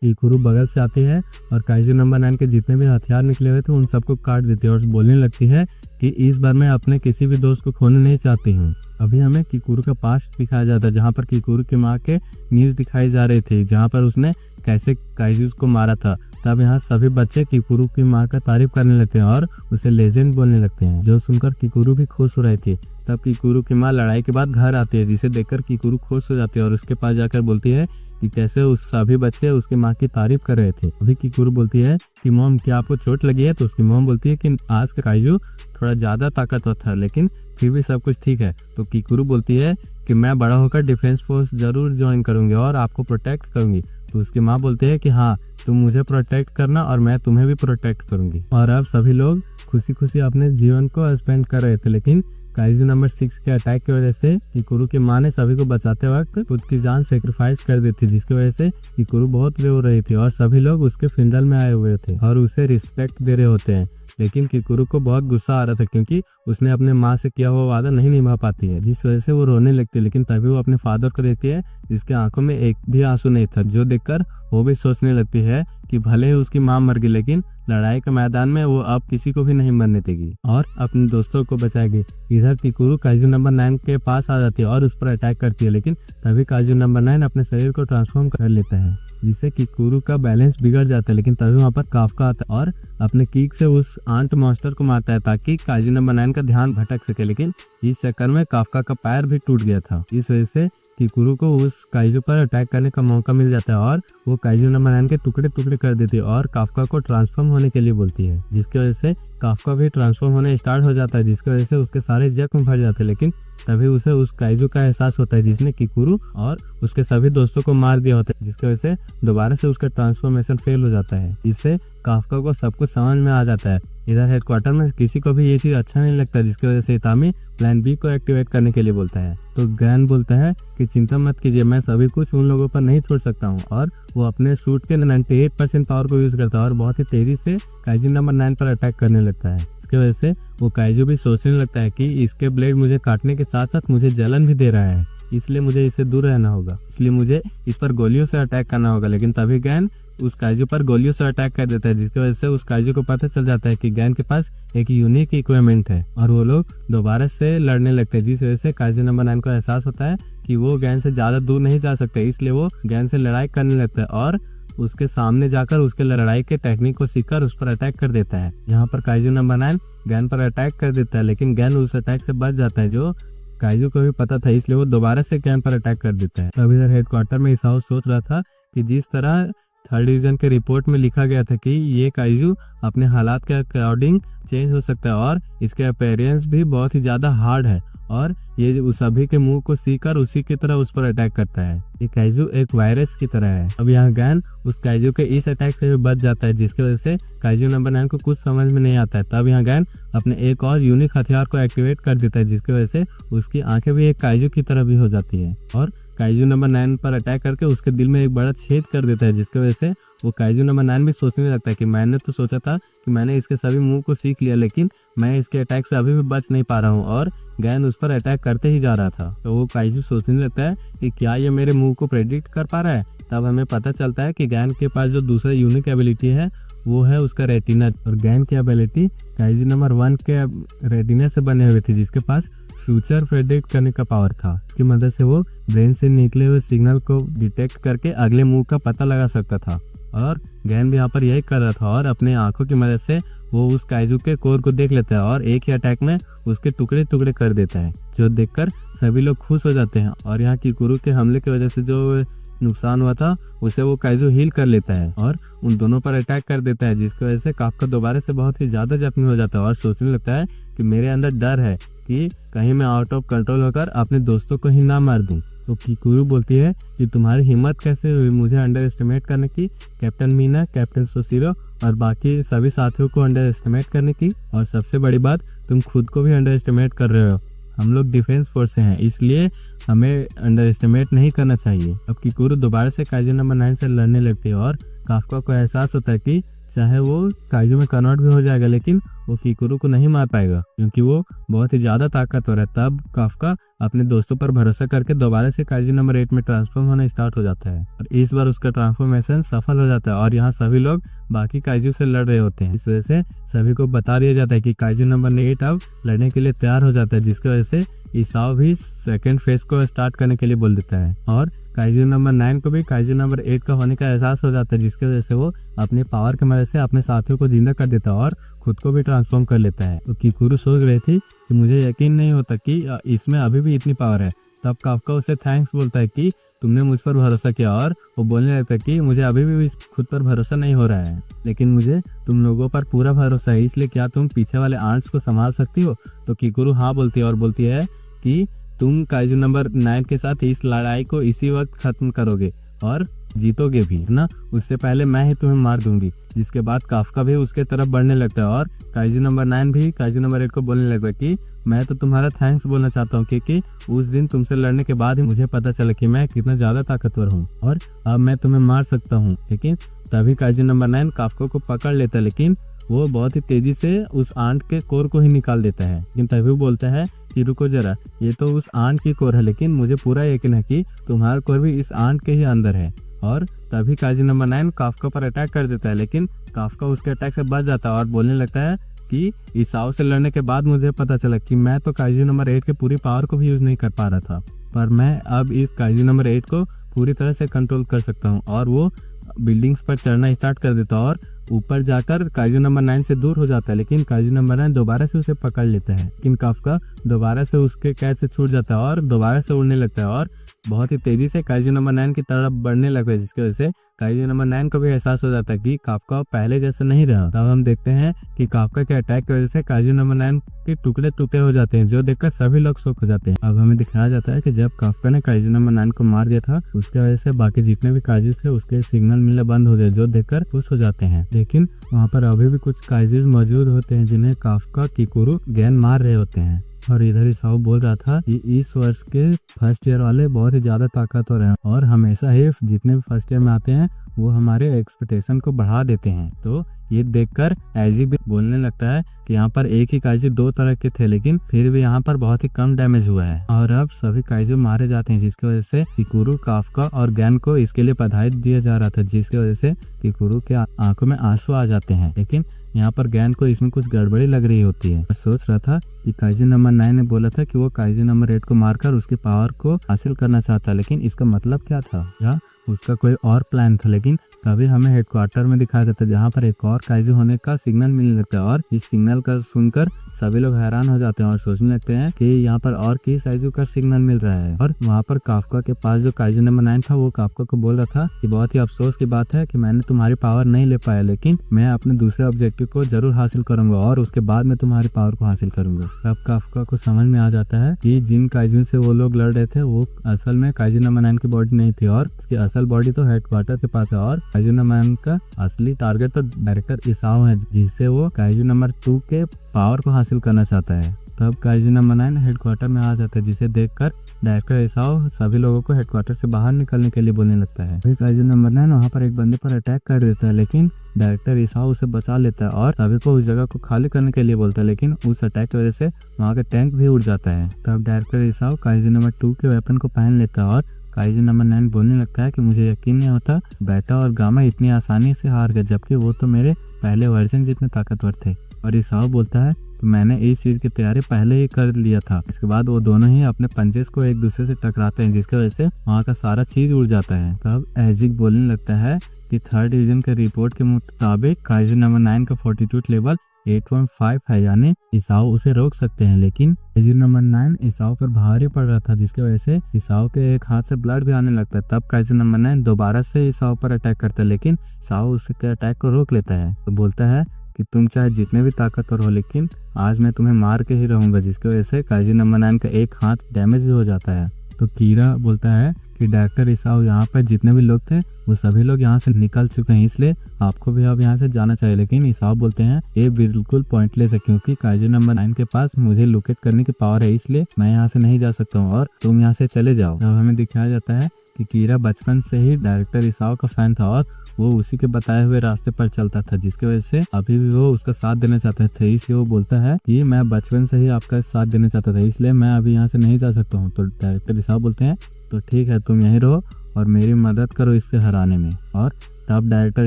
किकुरु बगल से आती है और काइजू नंबर 9 के जितने भी हथियार निकले हुए थे उन सबको काट देती है और बोलने लगती है कि इस बार मैं अपने किसी भी दोस्त को खोने नहीं चाहती हूँ। अभी हमें किकुरु का पास्ट दिखाया जाता है जहाँ पर किकुरु की माँ के न्यूज़ दिखाई जा रही थी जहाँ पर उसने कैसे काइजूस को मारा था। तब यहाँ सभी बच्चे किकुरु की माँ का तारीफ करने लगते हैं और उसे लेजेंड बोलने लगते हैं, जो सुनकर किकुरु भी खुश हो रही थी। तब किकुरु की माँ लड़ाई के बाद घर आती है जिसे देखकर किकुरु खुश हो जाती है और उसके पास जाकर बोलती है कि कैसे उस सभी बच्चे उसकी माँ की तारीफ कर रहे थे। अभी किकुरु बोलती है कि मॉम क्या आपको चोट लगी है? तो उसकी मॉम बोलती है कि आज का काइजू थोड़ा ज़्यादा ताकतवर था लेकिन फिर भी सब कुछ ठीक है। तो किकुरु बोलती है कि मैं बड़ा होकर डिफेंस फोर्स जरूर ज्वाइन करूंगी और आपको प्रोटेक्ट करूंगी। तो उसकी माँ बोलती है कि हाँ तुम मुझे प्रोटेक्ट करना और मैं तुम्हें भी प्रोटेक्ट करूंगी। और अब सभी लोग खुशी खुशी अपने जीवन को स्पेंड कर रहे थे, लेकिन काइजू नंबर 6 के अटैक की वजह से किकुरु की माँ ने सभी को बचाते वक्त खुद की जान सेक्रीफाइस कर दी थी, जिसकी वजह से किकुरु बहुत रो रही थी और सभी लोग उसके फ्यूनरल में आए हुए थे और उसे रिस्पेक्ट दे रहे होते हैं। लेकिन किकुरु को बहुत गुस्सा आ रहा था क्योंकि उसने अपने माँ से किया हुआ वादा नहीं निभा पाती है, जिस वजह से वो रोने लगती है। लेकिन तभी वो अपने फादर को देखती है जिसके आंखों में एक भी आंसू नहीं था, जो देखकर वो भी सोचने लगती है कि भले ही उसकी माँ मर गई लेकिन लड़ाई के मैदान में वो अब किसी को भी नहीं मरने देगी और अपने दोस्तों को बचाएगी। इधर किकुरु काइजू नंबर 9 के पास आ जाती है और उस पर अटैक करती है, लेकिन तभी काइजू नंबर 9 अपने शरीर को ट्रांसफॉर्म कर लेता है जिससे किकुरु का बैलेंस बिगड़ जाता है। लेकिन तभी वहाँ पर काफका आता है और अपने किक से उस आंट मॉन्स्टर को मारता है ताकि काइजू नंबर 9 का ध्यान भटक सके, लेकिन इस चक्कर में काफका का पैर भी टूट गया था। इस वजह से किकुरु को उस काइजू पर अटैक करने का मौका मिल जाता है और वो काइजू नंबर 9 के टुकड़े टुकड़े कर देती है और काफका को ट्रांसफॉर्म होने के लिए बोलती है, जिसकी वजह से काफका भी ट्रांसफॉर्म होने स्टार्ट हो जाता है, जिसकी वजह से उसके सारे जख्म भर जाते हैं। लेकिन तभी उसे उस काइजू का एहसास होता है जिसने किकुरु और उसके सभी दोस्तों को मार दिया होता है, जिसकी वजह से दोबारा से उसका ट्रांसफॉर्मेशन फेल हो जाता है। इससे काफका को सब कुछ समझ में आ जाता है। इधर हेडक्वार्टर में किसी को भी ये चीज अच्छा नहीं लगता, जिसकी वजह से इतामी प्लान बी को एक्टिवेट करने के लिए बोलता है। तो गैन बोलता है कि चिंता मत कीजिए, मैं सभी कुछ उन लोगों पर नहीं छोड़ सकता हूँ और वो अपने सूट के 98% पावर को यूज करता है और बहुत ही तेजी से काइजू नंबर 9 पर अटैक करने लगता है। इसकी वजह से वो काइजू भी सोचने लगता है कि इसके ब्लेड मुझे काटने के साथ साथ मुझे जलन भी दे रहा है, इसलिए मुझे इससे दूर रहना होगा, इसलिए मुझे इस पर गोलियों से अटैक करना होगा। लेकिन तभी गैन उस काइजू पर गोलियों से अटैक कर देता है, जिसकी वजह से उस काइजू को पता चल जाता है कि गैन के पास एक यूनिक इक्विपमेंट है और वो लोग दोबारा से लड़ने लगते हैं, जिस वजह से काइजू नंबर 9 को एहसास होता है कि वो गैन से ज्यादा दूर नहीं जा सकते, इसलिए वो गैन से लड़ाई करने लगता है और उसके सामने जाकर उसके लड़ाई के टेक्निक को सीखकर उस पर अटैक कर देता है। यहाँ पर काइजू नंबर 9 गैन पर अटैक कर देता है, लेकिन गैन उस अटैक से बच जाता है, जो काइजू को भी पता था, इसलिए वो दोबारा से गैन पर अटैक कर देता है। तब इधर हेडक्वार्टर में इसाओ सोच रहा था कि जिस तरह 3rd डिवीजन के रिपोर्ट में लिखा गया था कि ये काइजू अपने हालात के अकॉर्डिंग चेंज हो सकता है और इसके अपीयरेंस भी बहुत ही ज्यादा हार्ड है और ये उस सभी के मुंह को सीकर उसी की तरह उस पर अटैक करता है। ये काइजू एक वायरस की तरह है। अब यहाँ गैन उस काइजू के इस अटैक से भी बच जाता है, जिसकी वजह से काइजू नंबर 9 को कुछ समझ में नहीं आता है। तब यहाँ गैन अपने एक और यूनिक हथियार को एक्टिवेट कर देता है, जिसकी वजह से उसकी आंखें भी एक काइजू की तरह भी हो जाती है और काइजू नंबर 9 पर अटैक करके उसके दिल में एक बड़ा छेद कर देता है, जिसकी वजह से वो काइजू नंबर 9 भी सोचने लगता है कि मैंने तो सोचा था कि मैंने इसके सभी मुंह को सीख लिया, लेकिन मैं इसके अटैक से अभी भी बच नहीं पा रहा हूँ और गैन उस पर अटैक करते ही जा रहा था। तो वो काइजू सोचने लगता है कि क्या ये मेरे मुंह को प्रेडिक्ट कर पा रहा है। तब हमें पता चलता है कि गैन के पास जो दूसरा यूनिक एबिलिटी है वो है उसका रेटिना, और गैन की एबिलिटी काइजू नंबर 1 के रेटिना से बने हुए थे, जिसके पास फ्यूचर प्रेडिक्ट करने का पावर था। इसकी मदद से वो ब्रेन से निकले हुए सिग्नल को डिटेक्ट करके अगले मूव का पता लगा सकता था और गैन भी यहाँ पर यही कर रहा था और अपने आंखों की मदद से वो उस काइजू के कोर को देख लेता है और एक ही अटैक में उसके टुकड़े टुकड़े कर देता है, जो देखकर सभी लोग खुश हो जाते हैं। और यहाँ किकुरु के हमले की वजह से जो नुकसान हुआ था उसे वो काइजू हील कर लेता है और उन दोनों पर अटैक कर देता है, जिसकी वजह से काफका दोबारा से बहुत ही ज्यादा जख्मी हो जाता है और सोचने लगता है कि मेरे अंदर डर है कि कहीं मैं आउट ऑफ कंट्रोल होकर अपने दोस्तों को ही ना मार दूं। तो किकुरु बोलती है कि तुम्हारी हिम्मत कैसे हुई मुझे अंडर एस्टिमेट करने की, कैप्टन मीना, कैप्टन सोशिरो और बाकी सभी साथियों को अंडर एस्टिमेट करने की, और सबसे बड़ी बात तुम खुद को भी अंडर एस्टिमेट कर रहे हो। हम लोग डिफेंस फोर्स से हैं, इसलिए हमें अंडर एस्टिमेट नहीं करना चाहिए। अब किकुरु दोबारा से काइजू नंबर 9 से लड़ने लगती है और काफका को एहसास होता है कि चाहे वो काइजू में कन्वर्ट भी हो जाएगा लेकिन वो किकुरु को नहीं मार पाएगा क्योंकि वो बहुत ही ज्यादा ताकतवर है। तब काफका अपने दोस्तों पर भरोसा करके दोबारा से काइजू नंबर 8 में ट्रांसफॉर्म होना स्टार्ट हो जाता है और इस बार उसका ट्रांसफॉर्मेशन सफल हो जाता है और यहाँ सभी लोग बाकी काइजू से लड़ रहे होते हैं। इस वजह से सभी को बता दिया जाता है कि काइजू नंबर 8 अब लड़ने के लिए तैयार हो जाता है, जिसकी वजह से इसाओ भी सेकेंड फेज को स्टार्ट करने के लिए बोल देता है और काइजू नंबर 9 को भी काइजू नंबर 8 का होने का एहसास हो जाता है, जिसकी वजह से वो अपने पावर की मदद से अपने साथियों को जिंदा कर देता है और खुद को भी ट्रांसफॉर्म कर लेता है। तो किकुरु सोच रही थी कि मुझे यकीन नहीं होता कि इसमें अभी भी इतनी पावर है। तब काफका उसे थैंक्स बोलता है कि तुमने मुझ पर भरोसा किया और वो बोलने लगता है कि मुझे अभी भी खुद पर भरोसा नहीं हो रहा है लेकिन मुझे तुम लोगों पर पूरा भरोसा है, इसलिए क्या तुम पीछे वाले आंट्स को संभाल सकती हो। तो किकुरु हाँ बोलती है और बोलती है कि तुम काइजू नंबर 9 के साथ इस लड़ाई को इसी वक्त खत्म करोगे और जीतोगे भी ना, उससे पहले मैं ही तुम्हें मार दूंगी। जिसके बाद काफका भी उसके तरफ बढ़ने लगता है और काइजू नंबर 9 भी काइजू नंबर 8 को बोलने लगता है कि मैं तो तुम्हारा थैंक्स बोलना चाहता हूँ क्योंकि उस दिन तुमसे लड़ने के बाद ही मुझे पता चला कि मैं कितना ज्यादा ताकतवर हूँ और अब मैं तुम्हें मार सकता हूँ। लेकिन तभी काइजू नंबर 9 काफका को पकड़ लेता है लेकिन वो बहुत ही तेजी से उस आंट के कोर को ही निकाल देता है। लेकिन तभी वो बोलता है कि रुको जरा, ये तो उस आंट की कोर है लेकिन मुझे पूरा यकीन है कि तुम्हारा कोर भी इस आंट के ही अंदर है। और तभी काइजू नंबर 9 काफका पर अटैक कर देता है लेकिन काफका उसके अटैक से बच जाता है और बोलने लगता है कि इसाओ से लड़ने के बाद मुझे पता चला कि मैं तो काइजू नंबर 8 के पूरी पावर को भी यूज नहीं कर पा रहा था, पर मैं अब इस काइजू नंबर 8 को पूरी तरह से कंट्रोल कर सकता हूँ। और वो बिल्डिंग्स पर चढ़ना स्टार्ट कर देता और ऊपर जाकर काइजू नंबर 9 से दूर हो जाता है लेकिन काइजू नंबर 9 दोबारा से उसे पकड़ लेता है। लेकिन काफका दोबारा से उसके कैद से छूट जाता है और दोबारा से उड़ने लगता है और बहुत ही तेजी से काइजू नंबर 9 की तरफ बढ़ने लगता है, जिसकी वजह से काइजू नंबर 9 को भी एहसास हो जाता है कि काफका पहले जैसा नहीं रहा। तब हम देखते हैं कि काफका के अटैक की वजह से काइजू नंबर 9 के टुकड़े टुकड़े हो जाते हैं, जो देखकर सभी लोग शॉक हो जाते हैं। अब हमें दिखाया जाता है कि जब काफका ने काइजू नंबर 9 को मार दिया था उसके वजह से बाकी जितने भी काइजू थे उसके सिग्नल मिलने बंद हो गए, जो देखकर खुश हो जाते हैं। लेकिन वहाँ पर अभी भी कुछ काइजूज मौजूद होते हैं जिन्हें काफका किकुरु गैन मार रहे होते हैं। और इधर इसाओ बोल रहा था कि इस वर्ष के फर्स्ट ईयर वाले बहुत ही ज्यादा ताकतवर हैं और हमेशा ही जितने भी फर्स्ट ईयर में आते हैं वो हमारे एक्सपेक्टेशन को बढ़ा देते हैं। तो ये देखकर एजी भी बोलने लगता है कि यहाँ पर एक ही काइजू 2 तरह के थे लेकिन फिर भी यहाँ पर बहुत ही कम डैमेज हुआ है और अब सभी काइजू मारे जाते हैं, जिसकी वजह से किकुरु, काफका और गैन को इसके लिए बधाई दिया जा रहा था, जिसकी वजह से किकुरु के आंखों में आंसू आ जाते हैं। लेकिन यहाँ पर गैन को इसमें कुछ गड़बड़ी लग रही होती है और सोच रहा था कि काइजू नंबर 9 ने बोला था कि वो काइजू नंबर 8 को मारकर उसकी पावर को हासिल करना चाहता, लेकिन इसका मतलब क्या था या उसका कोई और प्लान था। लेकिन तभी हमें हेडक्वार्टर में दिखाया जाता है जहाँ पर एक और काइजू होने का सिग्नल मिलने लगता है और इस सिग्नल का सुनकर सभी लोग हैरान हो जाते हैं और सोचने लगते हैं कि यहाँ पर और किस काइजू का सिग्नल मिल रहा है। और वहाँ पर काफका के पास जो काइजू नंबर 9 था वो काफका को बोल रहा था कि बहुत ही अफसोस की बात है कि मैंने तुम्हारी पावर नहीं ले पाया, लेकिन मैं अपने दूसरे ऑब्जेक्टिव को जरूर हासिल करूंगा और उसके बाद मैं तुम्हारी पावर को हासिल करूंगा। अब काफका को समझ में आ जाता है कि जिन काइजू से वो लोग लड़ रहे थे वो असल में काइजू नंबर 9 की बॉडी नहीं थी और उसकी असल बॉडी तो हेडक्वार्टर के पास है और काइजू नंबर 9 का असली टारगेट तो डायरेक्टर इसाओ है, जिससे वो काइजू नंबर 2 के पावर को हासिल करना चाहता है। तब काइजू नंबर 9 हेडक्वार्टर में आ जाता है, जिसे देखकर डायरेक्टर इसाओ सभी लोगों को हेडक्वार्टर से बाहर निकलने के लिए बोलने लगता है। फिर काइजू नंबर 9 वहाँ पर एक बंदे पर अटैक कर देता है लेकिन डायरेक्टर इसाओ उसे बचा लेता है और सभी को उस जगह को खाली करने के लिए बोलता है, लेकिन उस अटैक की वजह से वहाँ का टैंक भी उड़ जाता है। तब डायरेक्टर इसाओ काइजू नंबर 2 के वेपन को पहन लेता है और काइजू नंबर 9 बोलने लगता है कि मुझे यकीन नहीं होता बेटा और गामा इतनी आसानी से हार गए, जबकि वो तो मेरे पहले वर्जन जितने ताकतवर थे। और इसाओ बोलता है तो मैंने इस चीज की तैयारी पहले ही कर लिया था। इसके बाद वो दोनों ही अपने पंचेस को एक दूसरे से टकराते हैं, जिसकी वजह से वहाँ का सारा चीज उड़ जाता है। तब एजिक बोलने लगता है कि 3rd डिवीजन के रिपोर्ट के मुताबिक काइजू नंबर 9 का फोर्टीट्यूड लेवल 8.5 है, यानी इसाओ उसे रोक सकते हैं। लेकिन काइजू नंबर 9 इसाओ पर भारी पड़ रहा था, जिसकी वजह से इसाओ के एक हाथ से ब्लड भी आने लगता है। तब काइजू नंबर 9 दोबारा से इसाओ पर अटैक करता है, लेकिन इसाओ उसके अटैक को रोक लेता है। तो बोलता है कि तुम चाहे जितने भी ताकतवर हो लेकिन आज मैं तुम्हें मार के ही रहूंगा, जिसकी वजह से काइजू नंबर 9 का एक हाथ डैमेज भी हो जाता है। तो कीरा बोलता है कि डायरेक्टर इसाओ यहाँ पर जितने भी लोग थे वो सभी लोग यहाँ से निकल चुके हैं, इसलिए आपको भी अब यहाँ से जाना चाहिए। लेकिन इसाओ बोलते हैं ये बिल्कुल पॉइंटलेस है, क्योंकि काइजू नंबर 9 के पास मुझे लोकेट करने की पावर है, इसलिए मैं यहाँ से नहीं जा सकता हूँ और तुम यहाँ से चले जाओ। अब हमें दिखाया जाता है कि कीरा बचपन से ही डायरेक्टर इसाओ का फैन था और वो उसी के बताए हुए रास्ते पर चलता था, जिसकी वजह से अभी भी वो उसका साथ देना चाहता था। इसलिए वो बोलता है कि मैं बचपन से ही आपका साथ देना चाहता था, इसलिए मैं अभी यहाँ से नहीं जा सकता हूँ। तो डायरेक्टर इसाओ बोलते हैं तो ठीक है, तुम यहीं रहो और मेरी मदद करो इससे हराने में। और तब डायरेक्टर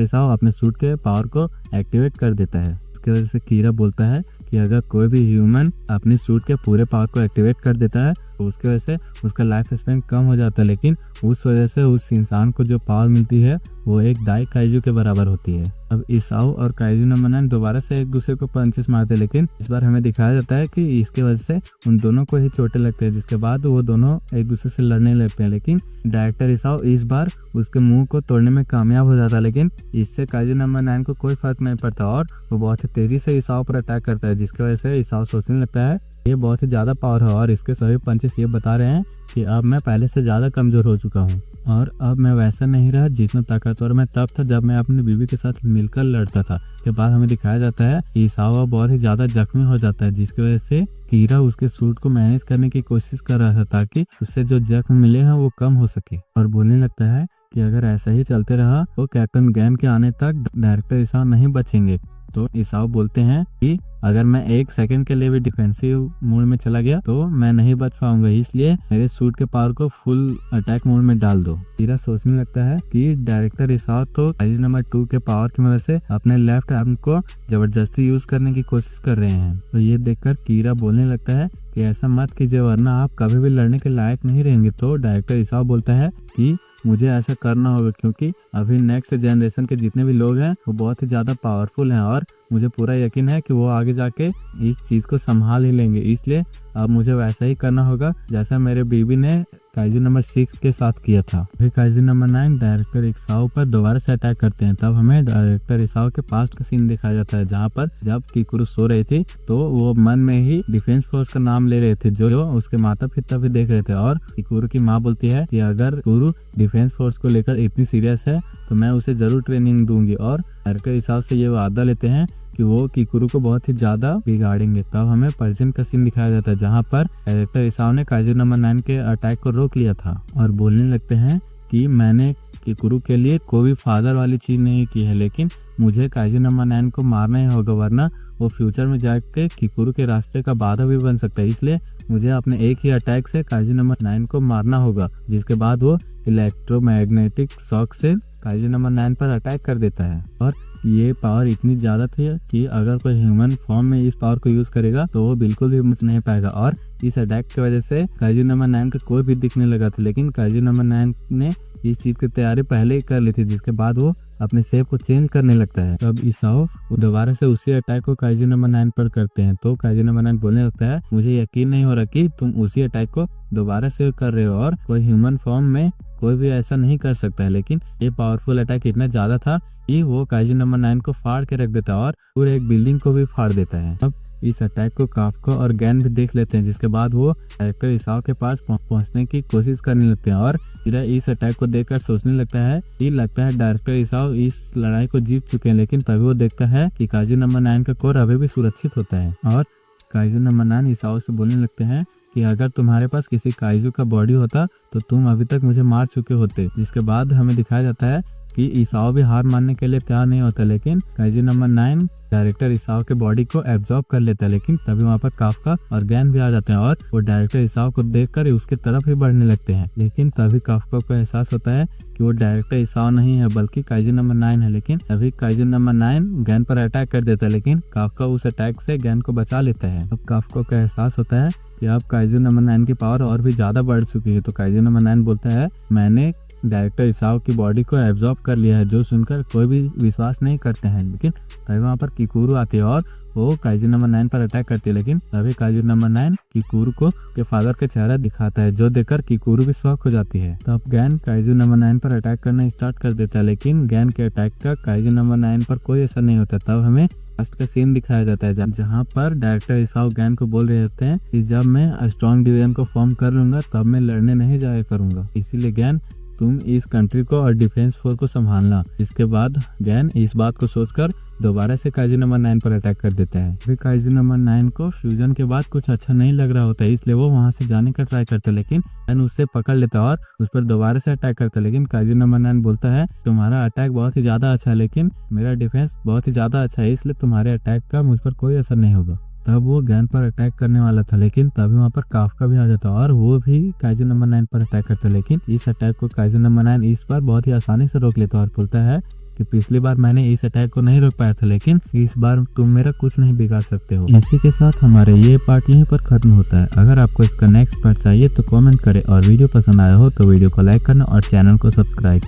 इसाओ अपने सूट के पावर को एक्टिवेट कर देता है। इसकी वजह से कीरा बोलता है कि अगर कोई भी ह्यूमन अपनी सूट के पूरे पावर को एक्टिवेट कर देता है तो उसकी वजह से उसका लाइफ स्पैन कम हो जाता है, लेकिन उस वजह से उस इंसान को जो पावर मिलती है वो एक दाई काइजू के बराबर होती है। अब इसाओ और काइजू नंबर 9 दोबारा से एक दूसरे को पंचेस मारते हैं, लेकिन इस बार हमें दिखाया जाता है कि इसके वजह से उन दोनों को ही चोटें लगती है, जिसके बाद वो दोनों एक दूसरे से लड़ने लगते हैं। लेकिन डायरेक्टर इसाओ इस बार उसके मुंह को तोड़ने में कामयाब हो जाता है, लेकिन इससे काइजू नंबर 9 को कोई फर्क नहीं पड़ता और वो बहुत ही तेजी से इसाओ पर अटैक करता है, जिसकी वजह से इसाओ सोचने लगता है ये बहुत ही ज्यादा पावर है और इसके सभी पंचेस ये बता रहे हैं कि अब मैं पहले से ज्यादा कमजोर हो चुका हूँ और अब मैं वैसा नहीं रहा जितना ताकतवर मैं तब था जब मैं अपनी बीवी के साथ मिलकर लड़ता था। के बाद हमें दिखाया जाता है कि इसाओ बहुत ही ज्यादा जख्मी हो जाता है, जिसकी वजह से कीरा उसके सूट को मैनेज करने की कोशिश कर रहा था ताकि उससे जो जख्म मिले हैं वो कम हो सके, और बोलने लगता है कि अगर ऐसा ही चलते रहा तो कैप्टन गैन के आने तक डायरेक्टर इसाओ नहीं बचेंगे। तो इसाओ बोलते हैं कि अगर मैं एक सेकंड के लिए भी डिफेंसिव मोड में चला गया तो मैं नहीं बच पाऊंगा, इसलिए मेरे सूट के पावर को फुल अटैक मोड में डाल दो। कीरा सोचने लगता है कि डायरेक्टर इसाओ तो काइजू नंबर 2 के पावर की मदद से अपने लेफ्ट आर्म को जबरदस्ती यूज करने की कोशिश कर रहे हैं। तो ये देखकर कीरा बोलने लगता है कि ऐसा मत कीजिए वरना आप कभी भी लड़ने के लायक नहीं रहेंगे। तो डायरेक्टर इसाओ बोलता है कि मुझे ऐसा करना होगा क्योंकि अभी नेक्स्ट जनरेशन के जितने भी लोग हैं वो बहुत ही ज्यादा पावरफुल हैं और मुझे पूरा यकीन है कि वो आगे जाके इस चीज को संभाल ही लेंगे, इसलिए अब मुझे वैसा ही करना होगा जैसा मेरे बीबी ने काइजू नंबर 6 के साथ किया था। फिर काइजू नंबर 9 डायरेक्टर इसाओ पर दोबारा से अटैक करते हैं। तब हमें डायरेक्टर इसाओ के पास्ट का सीन दिखाया जाता है, जहाँ पर जब किकुरु सो रही थी तो वो मन में ही डिफेंस फोर्स का नाम ले रहे थे, जो उसके माता पिता भी देख रहे थे। और किकुरु की माँ बोलती है कि अगर किकुरु डिफेंस फोर्स को लेकर इतनी सीरियस है तो मैं उसे जरूर ट्रेनिंग दूंगी, और डायरेक्टर इसाओ से ये वादा लेते हैं कि वो किकुरु को बहुत ही ज्यादा बिगाड़ेंगे। तब हमें पर्जिन का सीन दिखाया जाता है, जहाँ पर डायरेक्टर इसाओ ने काइजू नंबर 9 के अटैक को रोक लिया था और बोलने लगते हैं कि मैंने किकुरु के लिए कोई भी फादर वाली चीज नहीं की है, लेकिन मुझे काइजू नंबर 9 को मारना ही होगा वरना वो फ्यूचर में जाके किकुरु के रास्ते का बाधा भी बन सकता है, इसलिए मुझे अपने एक ही अटैक से काइजू नंबर 9 को मारना होगा। जिसके बाद वो इलेक्ट्रोमैग्नेटिक शॉक से काइजू नंबर 9 पर अटैक कर देता है और ये पावर इतनी ज्यादा थी कि अगर कोई ह्यूमन फॉर्म में इस पावर को यूज करेगा तो वो बिल्कुल भी बच नहीं पाएगा। और इस अटैक की वजह से काइजू नंबर 9 का कोई भी दिखने लगा था, लेकिन काइजू नंबर 9 ने इस चीज की तैयारी पहले ही कर ली थी, जिसके बाद वो अपने शेप को चेंज करने लगता है। तब इसाओ दोबारा से उसी अटैक को काइजू नंबर 9 पर करते हैं। तो काइजू नंबर 9 बोलने लगता है मुझे यकीन नहीं हो रहा कि तुम उसी अटैक को दोबारा से कर रहे हो और कोई ह्यूमन फॉर्म में कोई भी ऐसा नहीं कर सकता है। लेकिन ये पावरफुल अटैक इतना ज्यादा था कि वो काइजू नंबर 9 को फाड़ के रख देता है और पूरे एक बिल्डिंग को भी फाड़ देता है। अब इस अटैक को काफका और गैन भी देख लेते हैं, जिसके बाद वो डायरेक्टर इसाओ के पास पहुंचने की कोशिश करने लगते हैं और फिर इस अटैक को देखकर सोचने लगता है कि लगता है डायरेक्टर इसाओ इस लड़ाई को जीत चुके हैं। लेकिन तभी वो देखता है कि काइजू नंबर 9 का कोर अभी भी सुरक्षित होता है और काइजू नंबर 9 इसाओ से बोलने लगते हैं कि अगर तुम्हारे पास किसी काइजू का बॉडी होता तो तुम अभी तक मुझे मार चुके होते। जिसके बाद हमें दिखाया जाता है कि इसाओ भी हार मानने के लिए तैयार नहीं होता, लेकिन काइजू नंबर 9 डायरेक्टर इसाओ के बॉडी को एब्जॉर्ब कर लेता है। लेकिन तभी वहाँ पर काफका और गैन भी आ जाते हैं और वो डायरेक्टर इसाओ को देखकर उसके तरफ ही बढ़ने लगते हैं। लेकिन तभी काफका को एहसास होता है कि वो डायरेक्टर इसाओ नहीं है बल्कि काइजू नंबर 9 है। लेकिन तभी काइजू नंबर 9 गैन पर अटैक कर देता है, लेकिन काफका उस अटैक से गैन को बचा लेता है। अब काफका को एहसास होता है कि अब काइजू नंबर 9 की पावर और भी ज्यादा बढ़ चुकी है। तो काइजू नंबर 9 बोलता है मैंने डायरेक्टर इसाओ की बॉडी को एब्जॉर्ब कर लिया है, जो सुनकर कोई भी विश्वास नहीं करते हैं। लेकिन तभी वहाँ पर किकुरु आती है और वो काइजू नंबर 9 पर अटैक करती है। लेकिन तभी काइजू नंबर 9 किकुरु को के फादर का चेहरा दिखाता है, जो देखकर किकुरु भी शॉक हो जाती है। तब गैन काइजू नंबर 9 पर अटैक करना स्टार्ट कर देता है, लेकिन गैन के अटैक का काइजू नंबर 9 पर कोई असर नहीं होता। तब हमें लास्ट का सीन दिखाया जाता है जहाँ पर डायरेक्टर इसाओ गैन को बोल रहे होते हैं कि जब मैं स्ट्रॉन्ग डिवीजन को फॉर्म कर लूंगा तब मैं लड़ने नहीं जाया करूंगा। इसीलिए गैन तुम इस कंट्री को और डिफेंस फोर्स को संभालना। इसके बाद गैन इस बात को सोचकर दोबारा से काइजू नंबर 9 पर अटैक कर देता है। फिर काइजू नंबर 9 को फ्यूजन के बाद कुछ अच्छा नहीं लग रहा होता है, इसलिए वो वहां से जाने का ट्राई करता है, लेकिन गैन उससे पकड़ लेता है और उस पर दोबारा से अटैक करता है। लेकिन काइजू नंबर 9 बोलता है तुम्हारा अटैक बहुत ही ज्यादा अच्छा है, लेकिन मेरा डिफेंस बहुत ही ज्यादा अच्छा है, इसलिए तुम्हारे अटैक का मुझ पर कोई असर नहीं होगा। तब वो गैन पर अटैक करने वाला था, लेकिन तभी वहाँ पर काफका भी आ जाता और वो भी काइजू नंबर 9 पर अटैक करता है। लेकिन इस अटैक को काइजू नंबर 9 इस बार बहुत ही आसानी से रोक लेता और बोलता है कि पिछली बार मैंने इस अटैक को नहीं रोक पाया था, लेकिन इस बार तुम मेरा कुछ नहीं बिगाड़ सकते हो। इसी के साथ हमारे ये पार्ट यहीं पर खत्म होता है। अगर आपको इसका नेक्स्ट पार्ट चाहिए तो कमेंट करें और वीडियो पसंद आया हो तो वीडियो को लाइक करना और चैनल को सब्सक्राइब।